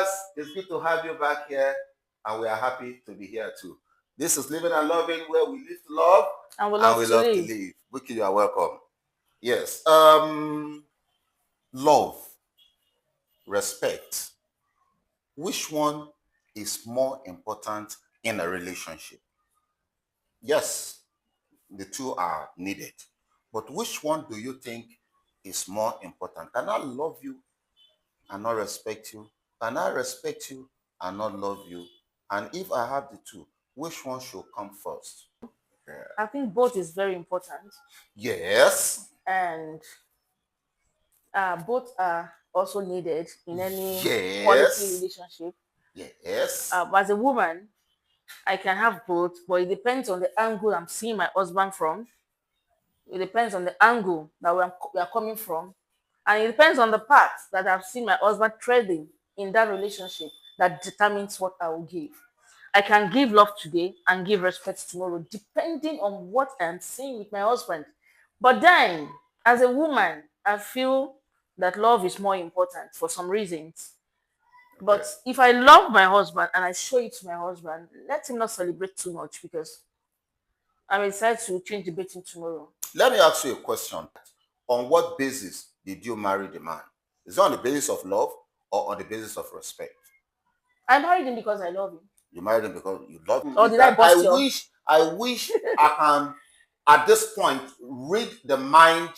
sisters, it's good to have you back here, and we are happy to be here too. This is Living and Loving, where we live to love And we and love we to love to live. live. Vicky, you are welcome. Yes. Love, respect. Which one is more important in a relationship? Yes, the two are needed. But which one do you think is more important? Can I love you and not respect you? Can I respect you and not love you? And if I have the two, which one should come first? Yeah. I think both is very important, Yes. and both are also needed in any quality Yes. relationship. Yes. As a woman, I can have both, but it depends on the angle I'm seeing my husband from. It depends on the angle that we are coming from, and it depends on the path that I've seen my husband treading in that relationship that determines what I will give. I can give love today and give respect tomorrow, depending on what I'm seeing with my husband. But then, as a woman, I feel that love is more important for some reasons. Okay. But if I love my husband and I show it to my husband, let him not celebrate too much because I may decide to change the betting tomorrow. Let me ask you a question. On what basis did you marry the man? Is it on the basis of love or on the basis of respect? I married him because I love him. You married him because you love him. Or Is did I that I bust you? wish, I wish I can, at this point, read the mind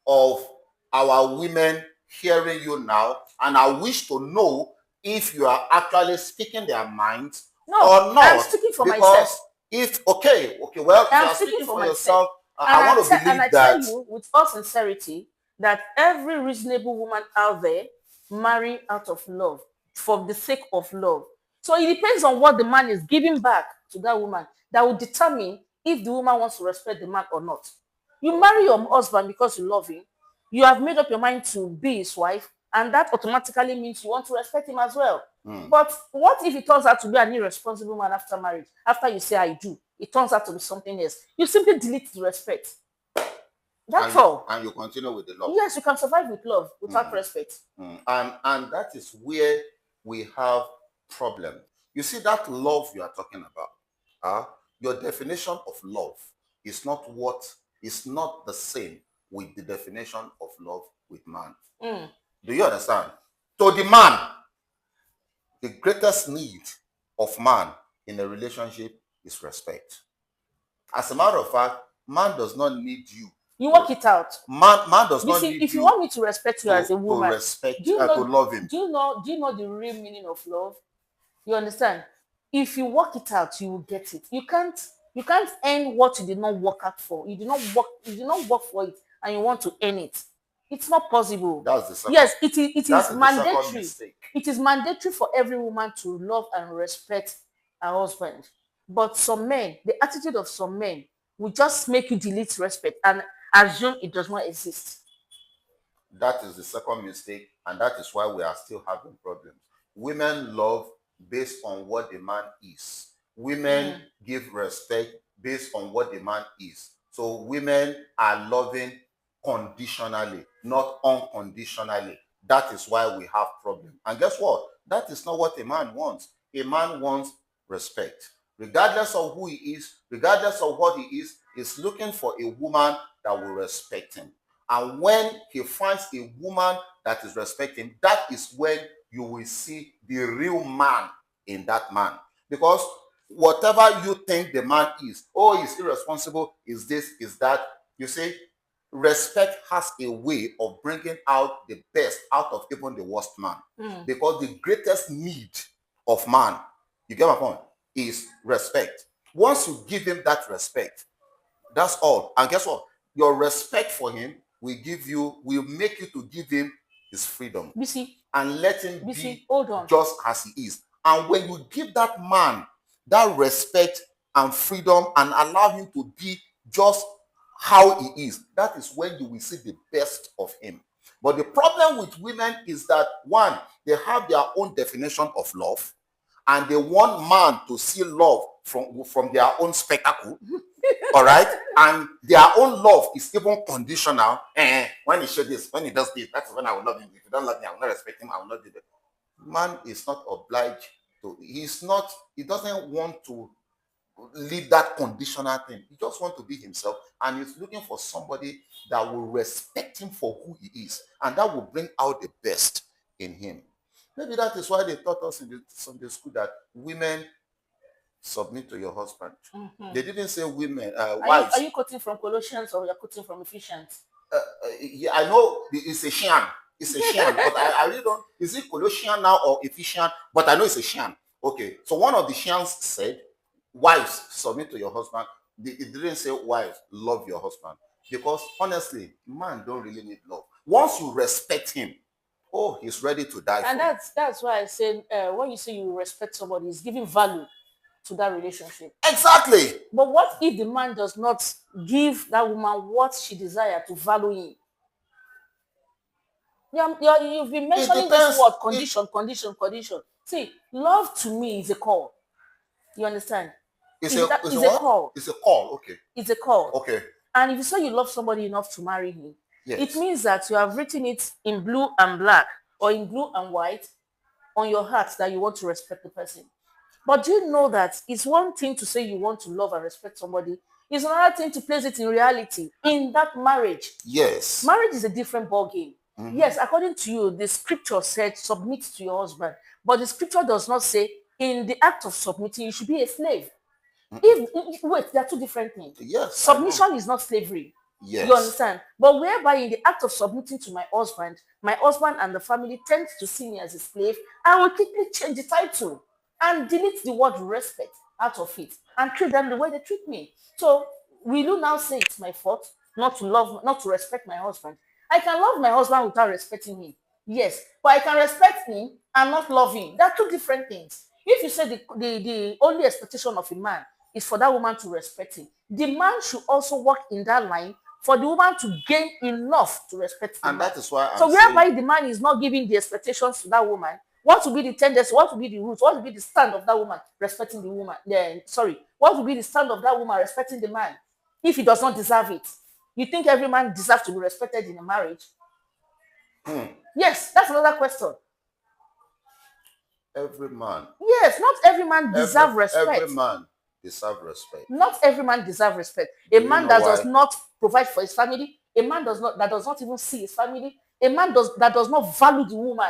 of our women hearing you now, and I wish to know if you are actually speaking their minds No, or I'm not. speaking for Because myself. if well, if you I'm are speaking speaking for for myself. yourself, I want to And I believe tell that. you with all sincerity that every reasonable woman out there marry out of love, for the sake of love. So it depends on what the man is giving back to that woman that will determine if the woman wants to respect the man or not. You marry your husband because you love him. You have made up your mind to be his wife, and that automatically means you want to respect him as well. But what if it turns out to be an irresponsible man after marriage? After you say I do, it turns out to be something else. You simply delete the respect. That's all. And you continue with the love. Yes, you can survive with love without respect. And that is where we have problem. You see that love you are talking about. Your definition of love is not the same with the definition of love with man. Do you understand? To the man, the greatest need of man in a relationship is respect. As a matter of fact, man does not need you. You work it out. Man does You not see, need if you you want me to respect you as a to woman, respect, do you to know? love him. Do you know the real meaning of love? You understand? If you work it out, you will get it. You can't earn what you did not work out for. You did not work for it, and you want to earn it. It's not possible. That's the second. Yes, it is. It That is is the second mandatory. mistake. It is mandatory for every woman to love and respect her husband. But some men, the attitude of some men, will just make you delete respect and assume it does not exist. That is the second mistake, and that is why we are still having problems. Women love based on what the man is. Women give respect based on what the man is. So women are loving conditionally, not unconditionally. That is why we have problems. And guess what? That is not what a man wants. A man wants respect. Regardless of who he is, regardless of what he is, he's looking for a woman that will respect him. And when he finds a woman that is respecting, that is when you will see the real man in that man. Because whatever you think the man is, oh, he's irresponsible, is this, is that, you see, respect has a way of bringing out the best out of even the worst man. Because the greatest need of man, you get my point, is respect. Once you give him that respect, that's all. And guess what? Your respect for him will make you to give him his freedom You see, and let him you be see, hold on. just as he is. And when you give that man that respect and freedom and allow him to be just how he is, that is when you will see the best of him. But the problem with women is that, one, they have their own definition of love, and they want man to see love from their own spectacle. All right, and their own love is even conditional. When he shows this, when he does this, that's when I will love him. If you don't love me, I will not respect him. I will not do that. Man is not obliged to, he doesn't want to leave that conditional thing. He just wants to be himself, and he's looking for somebody that will respect him for who he is, and that will bring out the best in him. Maybe that is why they taught us in the Sunday school that women submit to your husband. They didn't say women, Are wives. you quoting from Colossians or you're quoting from Ephesians? Yeah, I know it's a Shian. It's a Shian, but I really don't. Is it Colossian now or Ephesian? But I know it's a Shian. Okay, so one of the Shians said, "Wives, submit to your husband." It didn't say, "Wives, love your husband," because honestly, man don't really need love. Once you respect him, oh, he's ready to die And for you. that's why I said when you say you respect somebody, it's giving value to that relationship. Exactly. But what if the man does not give that woman what she desires to value him? You've been It mentioning this depends. word condition, condition, condition. See, love to me is a call. You understand? It's a Is a what? call. It's a call. Okay. It's a call. Okay. And if you say you love somebody enough to marry him, it Yes. means that you have written it in blue and black or in blue and white on your heart that you want to respect the person. But do you know that it's one thing to say you want to love and respect somebody, it's another thing to place it in reality in that marriage. Yes. Marriage is a different ball game. Yes, according to you, the scripture said submit to your husband, but the scripture does not say in the act of submitting you should be a slave. Wait, there are two different things. Yes, I know. Submission is not slavery. You Yes. understand? But whereby in the act of submitting to my husband and the family tends to see me as a slave, I will quickly change the title and delete the word respect out of it and treat them the way they treat me. So will you now say it's my fault not to respect my husband? I can love my husband without respecting him. Yes, but I can respect him and not love him. There are two different things. If you say the only expectation of a man is for that woman to respect him, the man should also walk in that line for the woman to gain enough to respect the And man. that is why I'm So saying, whereby the man is not giving the expectations to that woman, what will be the tendency, what will be the root, what will be the stand of that woman respecting the woman? What will be the stand of that woman respecting the man if he does not deserve it? You think every man deserves to be respected in a marriage? Yes, that's another question. every man, Yes, not every man every deserve every respect. man deserve respect. Not every man deserves respect. A Do you man know that does why? not provide for his family, a man does not even see his family, a man that does not value the woman,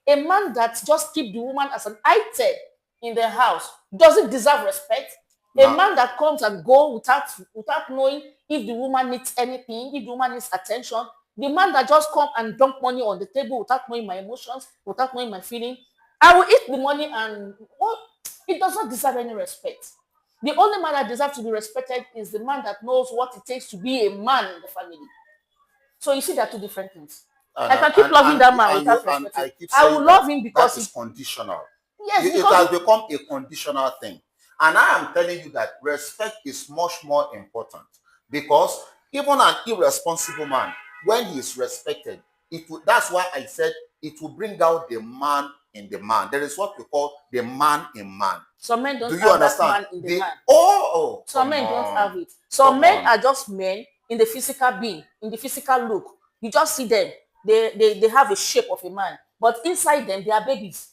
a man that just keep the woman as an item in the house doesn't deserve respect. A Now, man that comes and go without knowing if the woman needs anything, if the woman needs attention, the man that just come and dump money on the table without knowing my emotions, without knowing my feeling, I will eat the money and what? It does not deserve any respect. The only man that deserves to be respected is the man that knows what it takes to be a man in the family. So you see, there are two different things. and I can keep loving that man without and respecting. I keep I will saying that love him that because is conditional. yes, It because has become a conditional thing. And I am telling you that respect is much more important, because even an irresponsible man, when he is respected, that's why I said it will bring out the man in the man. There is what we call the man in man. some men Do don't you have that understand? man in the man. Some Come men don't on. have it. Some Come men on. are just men in the physical being, in the physical look. You just see them. They have a shape of a man, but inside them they are babies.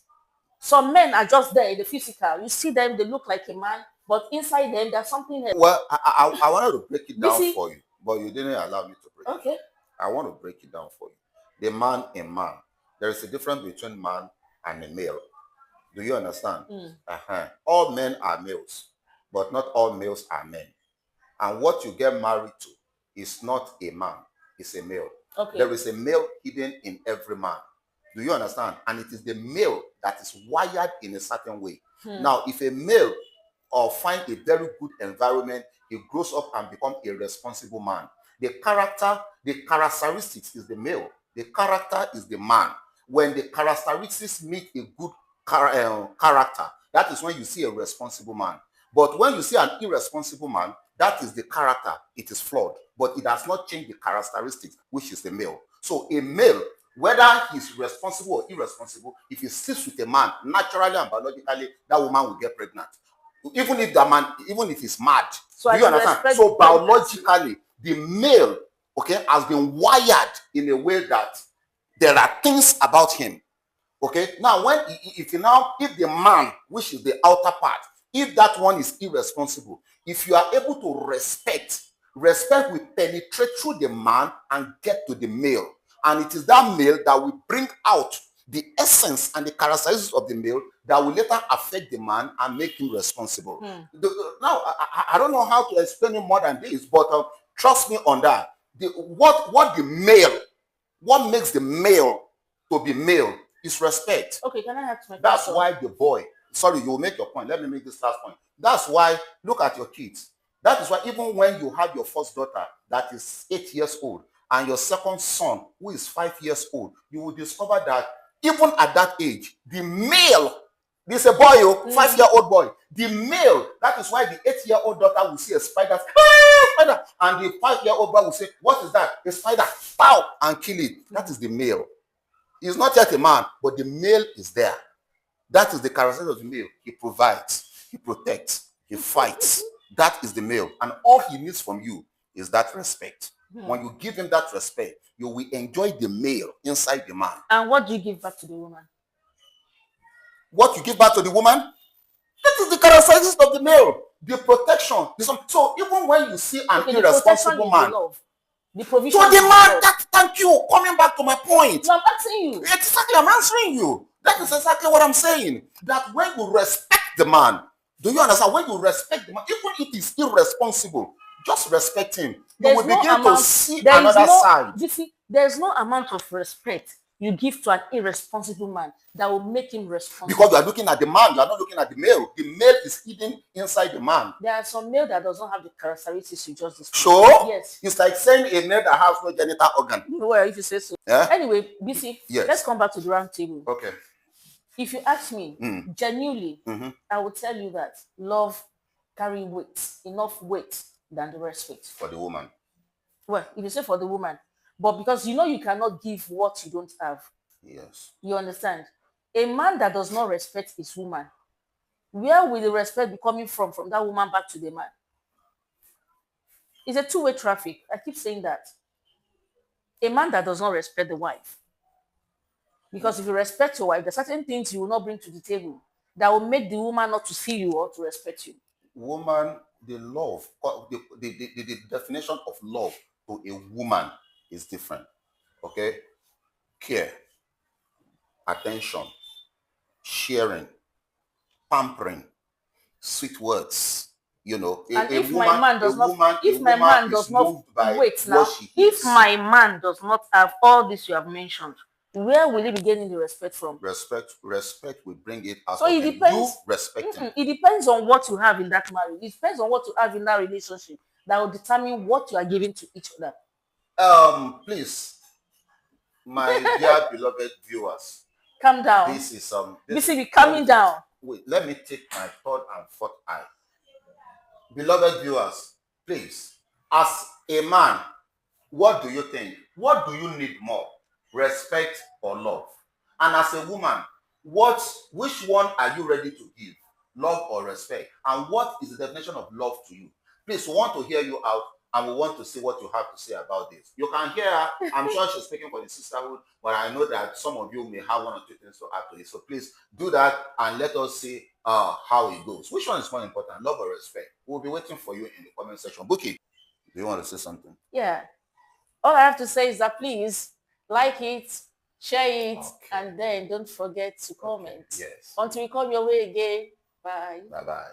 Some men are just there in the physical. You see them, they look like a man, but inside them there's something else. Well, I wanted to break it You down see? for you, but you didn't allow me to break it down. Okay. I want to break it down for you. The man in man. There is a difference between man and a male. Do you understand? All men are males, but not all males are men. And what you get married to is not a man, it's a male. Okay. There is a male hidden in every man. Do you understand? And it is the male that is wired in a certain way. Now, if a male or find a very good environment, he grows up and become a responsible man. The characteristics is the male. The character is the man. When the characteristics meet a good character, that is when you see a responsible man. But when you see an irresponsible man, that is the character. It is flawed, but it does not change the characteristics, which is the male. So a male, whether he's responsible or irresponsible, if he sleeps with a man, naturally and biologically, that woman will get pregnant. Even if the man, even if he's mad. So do you understand? So biologically, the male, okay, has been wired in a way that there are things about him Okay, now if the man, which is the outer part, if that one is irresponsible, if you are able to respect will penetrate through the man and get to the male, and it is that male that will bring out the essence and the characteristics of the male that will later affect the man and make him responsible. Now, I don't know how to explain it more than this, but trust me on that. What makes the male to be male is respect. Okay, can I ask my That's question? why the boy, sorry, you will make your point. Let me make this last point. That's why, look at your kids. That is why even when you have your first daughter that is 8 years old and your second son who is 5 years old, you will discover that even at that age, the male, this is a boy, 5-year-old boy, the male, that is why the 8-year-old daughter will see a spider, spider, and the 5-year-old boy will say, what is that? A spider, pow, and kill it. That is the male. He's not yet a man, but the male is there. That is the characteristic of the male. He provides, he protects, he fights. That is the male. And all he needs from you is that respect. When you give him that respect, you will enjoy the male inside the man. And what do you give back to the woman? What you give back to the woman, that is the characteristics of the male. The protection. So even when you see an irresponsible man, the provision to the man, thank you. Coming back to my point. No, I'm asking you. Exactly, I'm answering you. That is exactly what I'm saying. That when you respect the man, do you understand? When you respect the man, even if he's irresponsible, just respect him. You will begin to see another side. You see, there's no amount of respect you give to an irresponsible man that will make him responsible. Because you are looking at the man, you are not looking at the male. The male is hidden inside the man. There are some male that does not have the characteristics you just described. Sure? Yes. It's like saying a male that has no genital organ. Well, if you say so. Yeah? Anyway, BC, yes. Let's come back to the round table. Okay. If you ask me, genuinely, I will tell you that love carry weight, enough weight than the respect. For the woman. Well, if you say for the woman, but because you know you cannot give what you don't have. Yes. You understand? A man that does not respect his woman, where will the respect be coming from that woman back to the man? It's a two-way traffic. I keep saying that. A man that does not respect the wife, because if you respect your wife, there are certain things you will not bring to the table that will make the woman not to see you or to respect you. Woman, the love, the definition of love to a woman is different. Okay? Care, attention, sharing, pampering, sweet words. You know, if my man does not have all this you have mentioned, where will he be getting the respect from? Respect will bring it out. So it depends. You respect him. It depends on what you have in that marriage. It depends on what you have in that relationship that will determine what you are giving to each other. Please, my dear beloved viewers, calm down. This is be calming down. Wait, let me take my third and fourth eye. Beloved viewers, please, as a man, what do you think? What do you need more? Respect or love? And as a woman, which one are you ready to give? Love or respect? And what is the definition of love to you? Please, we want to hear you out and we want to see what you have to say about this. You can hear her. I'm sure she's speaking for the sisterhood, but I know that some of you may have one or two things to add to it. So please do that and let us see how it goes. Which one is more important, love or respect? We'll be waiting for you in the comment section. Buki, do you want to say something? Yeah. All I have to say is that please like it, share it, and then don't forget to comment. Yes. Until we come your way again. Bye. Bye-bye.